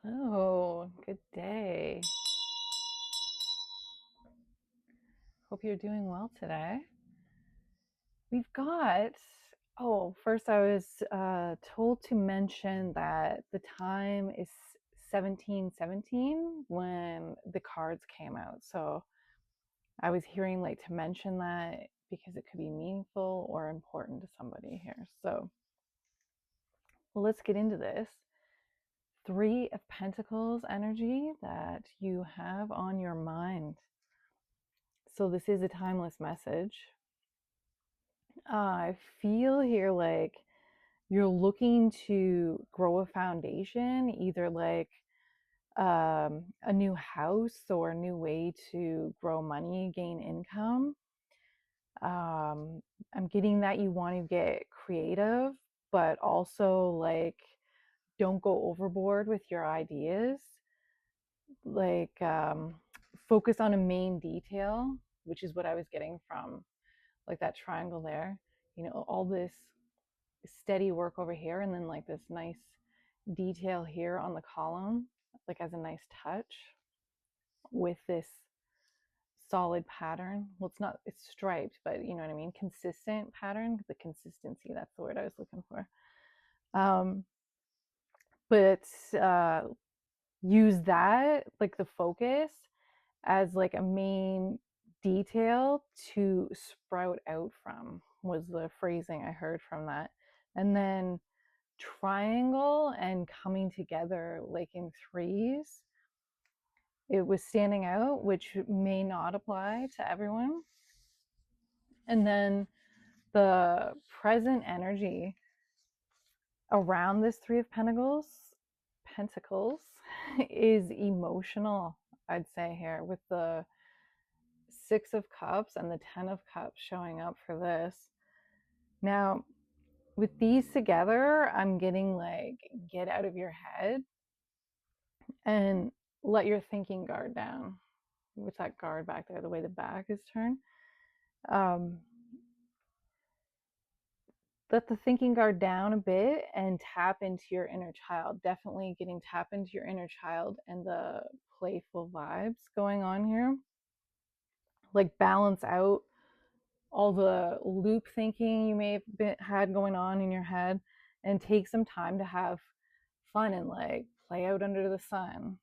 Hello, good day. Hope you're doing well today. We've got, first I was told to mention that the time is 1717 when the cards came out. So I was hearing like to mention that because it could be meaningful or important to somebody here. So let's get into this. Three of Pentacles energy that you have on your mind. So this is a timeless message. I feel here like you're looking to grow a foundation, either like a new house or a new way to grow money, gain income. I'm getting that you want to get creative, but also like don't go overboard with your ideas. Like focus on a main detail, which is what I was getting from like that triangle there. You know, all this steady work over here and then like this nice detail here on the column, like as a nice touch with this solid pattern. Well, it's striped, but you know what I mean? Consistent pattern, the consistency, that's the word I was looking for. Um, but use that, like the focus, as like a main detail to sprout out from, was the phrasing I heard from that. And then triangle and coming together like in threes, it was standing out, which may not apply to everyone. And then the present energy around this Three of Pentacles is emotional, I'd say here, with the Six of Cups and the Ten of Cups showing up for this. Now, with these together, I'm getting like, get out of your head and let your thinking guard down. With that guard back there, the way the back is turned. Um, let the thinking guard down a bit and tap into your inner child. Definitely getting tap into your inner child and the playful vibes going on here. Like balance out all the loop thinking you may have had going on in your head and take some time to have fun and like play out under the sun.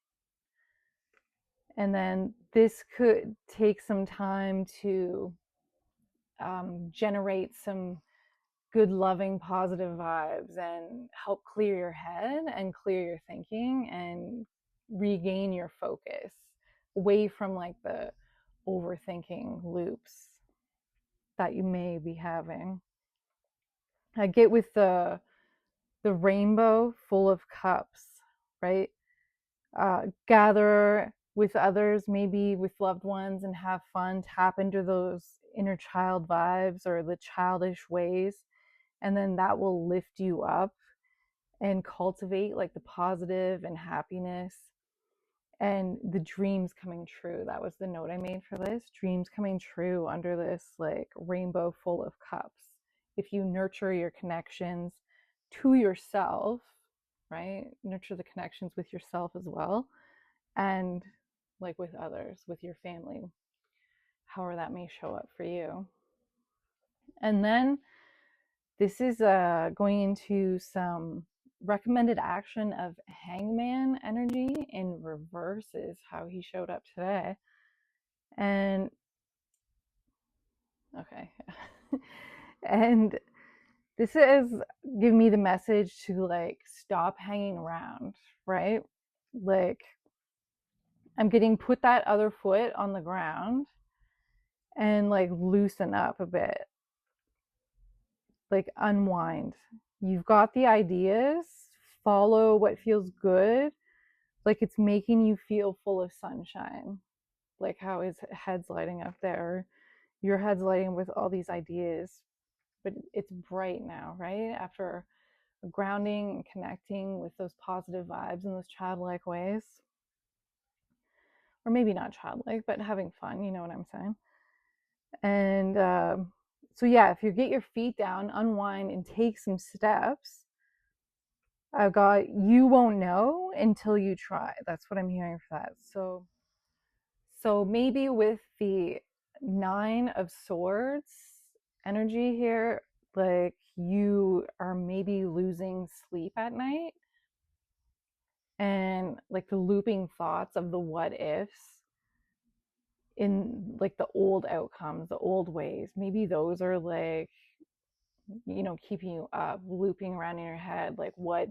And then this could take some time to generate some good, loving, positive vibes and help clear your head and clear your thinking and regain your focus away from like the overthinking loops that you may be having. I get with the rainbow full of cups, right? Gather with others, maybe with loved ones, and have fun. Tap into those inner child vibes or the childish ways, and then that will lift you up and cultivate like the positive and happiness and the dreams coming true. That was the note I made for this. Dreams coming true under this like rainbow full of cups. If you nurture your connections to yourself, right? Nurture the connections with yourself as well, and like with others, with your family, however that may show up for you. And then this is going into some recommended action of Hangman energy in reverse is how he showed up today. And okay. And this is giving me the message to like stop hanging around, right? Like I'm getting put that other foot on the ground and like loosen up a bit. Like unwind. You've got the ideas, follow what feels good, like it's making you feel full of sunshine, like how his head's lighting up there, your head's lighting with all these ideas, but it's bright now, right? After grounding and connecting with those positive vibes in those childlike ways, or maybe not childlike, but having fun, you know what I'm saying? And so yeah, if you get your feet down, unwind and take some steps, I've got you won't know until you try. That's what I'm hearing for that. So maybe with the 9 of Swords energy here, like you are maybe losing sleep at night, and like the looping thoughts of the what ifs in like the old outcomes, the old ways, maybe those are like, keeping you up, looping around in your head, like what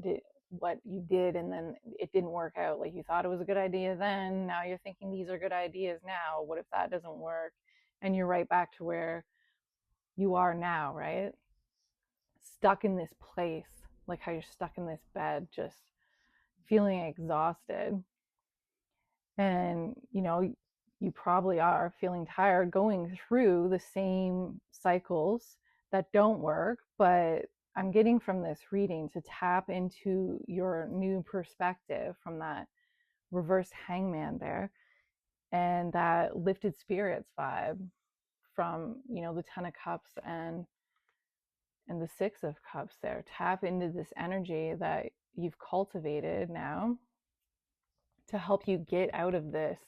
you did and then it didn't work out. Like you thought it was a good idea then, now you're thinking these are good ideas now. What if that doesn't work? And you're right back to where you are now, right? Stuck in this place, like how you're stuck in this bed, just feeling exhausted. And, you probably are feeling tired going through the same cycles that don't work. But I'm getting from this reading to tap into your new perspective from that reverse hangman there and that lifted spirits vibe from, the 10 of Cups and the 6 of Cups there. Tap into this energy that you've cultivated now to help you get out of this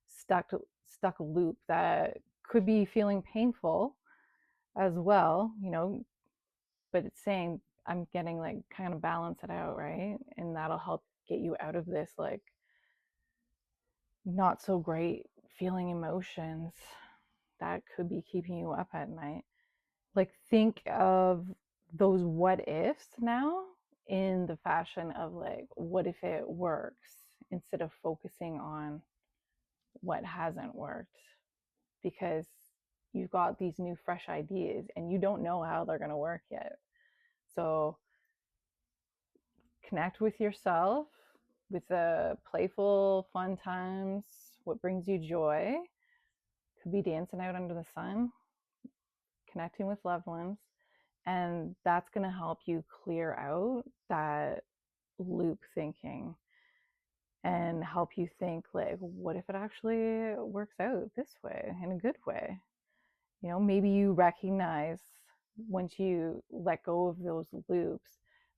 stuck loop that could be feeling painful as well, but it's saying I'm getting like kind of balance it out, right? And that'll help get you out of this like not so great feeling emotions that could be keeping you up at night. Like think of those what ifs now in the fashion of like, what if it works, instead of focusing on what hasn't worked, because you've got these new fresh ideas and you don't know how they're going to work yet. So connect with yourself with the playful fun times, what brings you joy. Could be dancing out under the sun, connecting with loved ones, and that's going to help you clear out that loop thinking and help you think like, what if it actually works out this way, in a good way? Maybe you recognize, once you let go of those loops,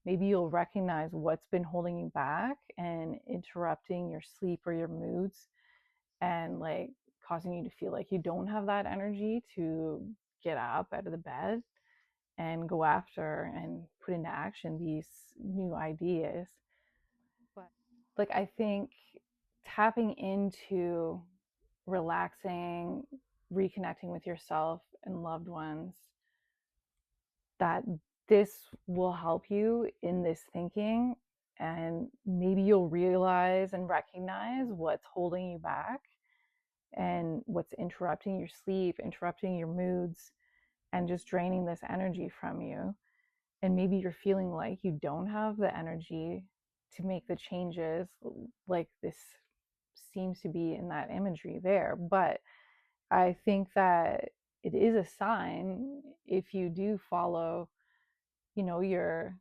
maybe you'll recognize what's been holding you back and interrupting your sleep or your moods, and like causing you to feel like you don't have that energy to get up out of the bed and go after and put into action these new ideas. But like, I think tapping into relaxing, reconnecting with yourself and loved ones, that this will help you in this thinking. And maybe you'll realize and recognize what's holding you back and what's interrupting your sleep, interrupting your moods, and just draining this energy from you. And maybe you're feeling like you don't have the energy to make the changes, like this seems to be in that imagery there. But I think that it is a sign, if you do follow, your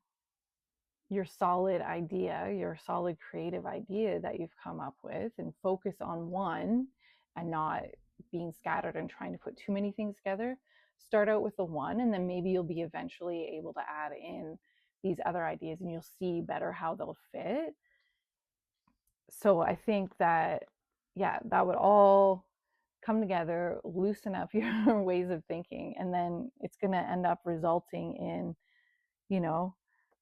solid idea, your solid creative idea that you've come up with, and focus on one and not being scattered and trying to put too many things together. Start out with the one, and then maybe you'll be eventually able to add in these other ideas and you'll see better how they'll fit. So I think that, yeah, that would all come together, loosen up your ways of thinking, and then it's going to end up resulting in,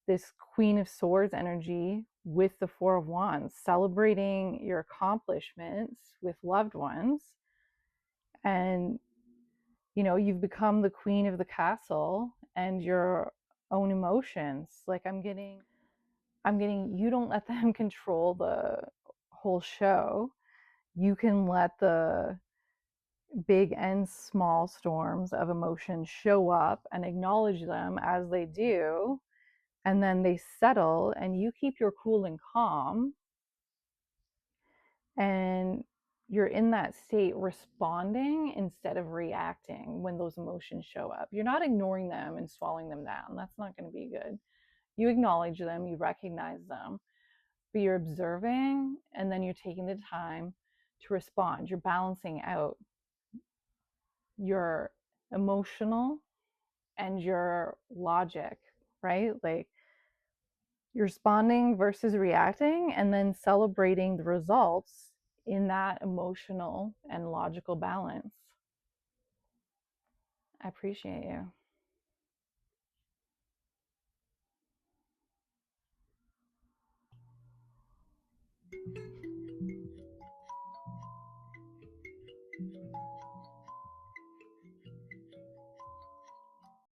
this Queen of Swords energy with the Four of Wands, celebrating your accomplishments with loved ones. And, you've become the queen of the castle and your own emotions. Like I'm getting you don't let them control the whole show. You can let the big and small storms of emotion show up and acknowledge them as they do, and then they settle and you keep your cool and calm, and you're in that state responding instead of reacting when those emotions show up. You're not ignoring them and swallowing them down. That's not going to be good. You acknowledge them, you recognize them, but you're observing, and then you're taking the time to respond. You're balancing out your emotional and your logic, right? Like You're responding versus reacting, and then celebrating the results in that emotional and logical balance. I appreciate you.